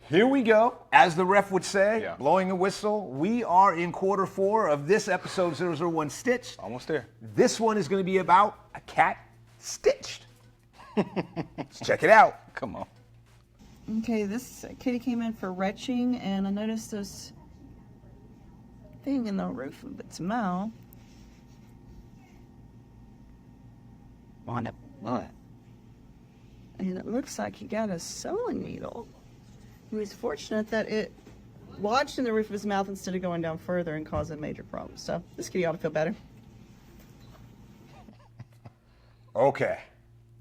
Here we go. As the ref would say, blowing a whistle. We are in quarter 4 of this episode 001 Stitched. Almost there. This one is going to be about a cat stitched. Let's check it out. Come on. Okay, this kitty came in for retching, and I noticed this thing in the roof of its mouth. What? And it looks like he got a sewing needle. He was fortunate that it lodged in the roof of his mouth instead of going down further and causing major problems. So this kitty ought to feel better. Okay.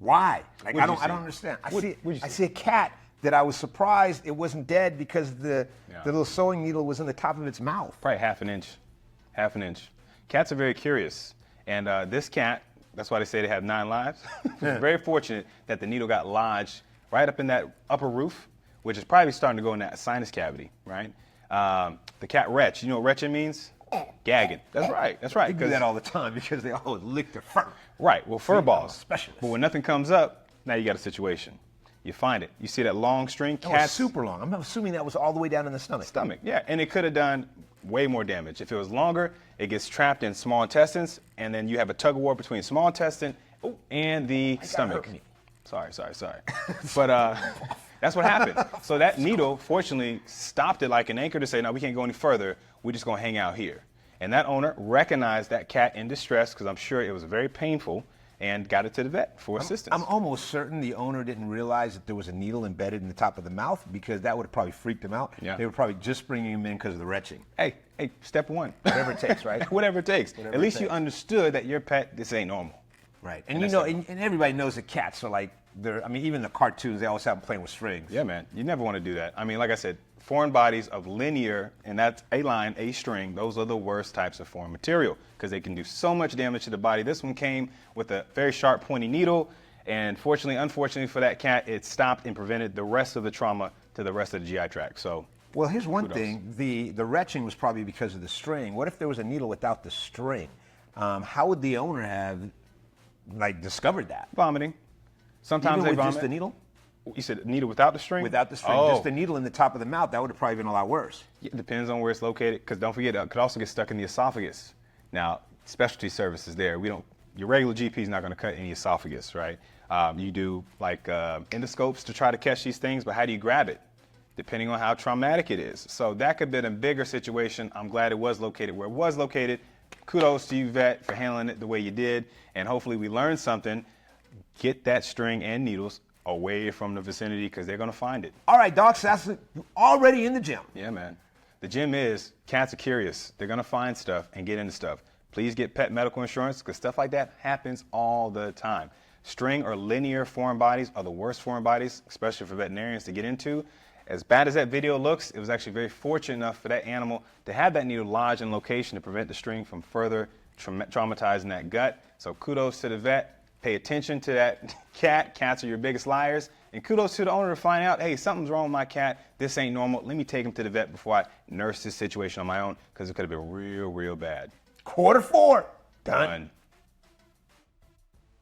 Why? Like, I don't understand. I see a cat that I was surprised it wasn't dead because the little sewing needle was in the top of its mouth. Probably half an inch. Cats are very curious. And this cat, that's why they say they have 9 lives. Very fortunate that the needle got lodged right up in that upper roof, which is probably starting to go in that sinus cavity, right? The cat retch. You know what retching means? Gagging. That's right. They do that all the time because they always lick their fur. Right. Well, fur balls. Specialist. But when nothing comes up, now you got a situation. You find it. You see that long string? Cats, super long. I'm assuming that was all the way down in the stomach. Yeah. And it could have done way more damage. If it was longer, it gets trapped in small intestines, and then you have a tug of war between small intestine and the stomach. Sorry. But that's what happened. So that needle, fortunately, stopped it like an anchor to say, no, we can't go any further. We're just going to hang out here. And that owner recognized that cat in distress, because I'm sure it was very painful, and got it to the vet for assistance. I'm almost certain the owner didn't realize that there was a needle embedded in the top of the mouth, because that would have probably freaked him out. Yeah. They were probably just bringing him in because of the retching. Hey, step 1. Whatever it takes, right? Whatever it takes. At least you understood that your pet, this ain't normal. Right. And you know, and everybody knows that cats are like, even the cartoons, they always have them playing with strings. Yeah, man. You never want to do that. I mean, like I said, foreign bodies of linear, and that's a line, a string, those are the worst types of foreign material because they can do so much damage to the body. This one came with a very sharp, pointy needle, and unfortunately for that cat, it stopped and prevented the rest of the trauma to the rest of the GI tract. So, well, here's one thing. The retching was probably because of the string. What if there was a needle without the string? How would the owner have, discovered that? Vomiting. Sometimes they vomit. Just the needle? You said needle without the string? Without the string. Oh. Just the needle in the top of the mouth, that would have probably been a lot worse. It depends on where it's located, because don't forget, it could also get stuck in the esophagus. Now, specialty services there. Your regular GP is not going to cut any esophagus, right? You do endoscopes to try to catch these things, but how do you grab it? Depending on how traumatic it is. So that could have been a bigger situation. I'm glad it was located where it was located. Kudos to you, vet, for handling it the way you did. And hopefully we learned something. Get that string and needles away from the vicinity, because they're going to find it. All right, Doc, so that's already in the gym. Yeah, man. The gym cats are curious. They're going to find stuff and get into stuff. Please get pet medical insurance, because stuff like that happens all the time. String or linear foreign bodies are the worst foreign bodies, especially for veterinarians to get into. As bad as that video looks, it was actually very fortunate enough for that animal to have that needle lodged in location to prevent the string from further traumatizing that gut. So kudos to the vet. Pay attention to that cat. Cats are your biggest liars. And kudos to the owner to find out, hey, something's wrong with my cat. This ain't normal. Let me take him to the vet before I nurse this situation on my own, because it could have been real, real bad. Quarter 4. Done.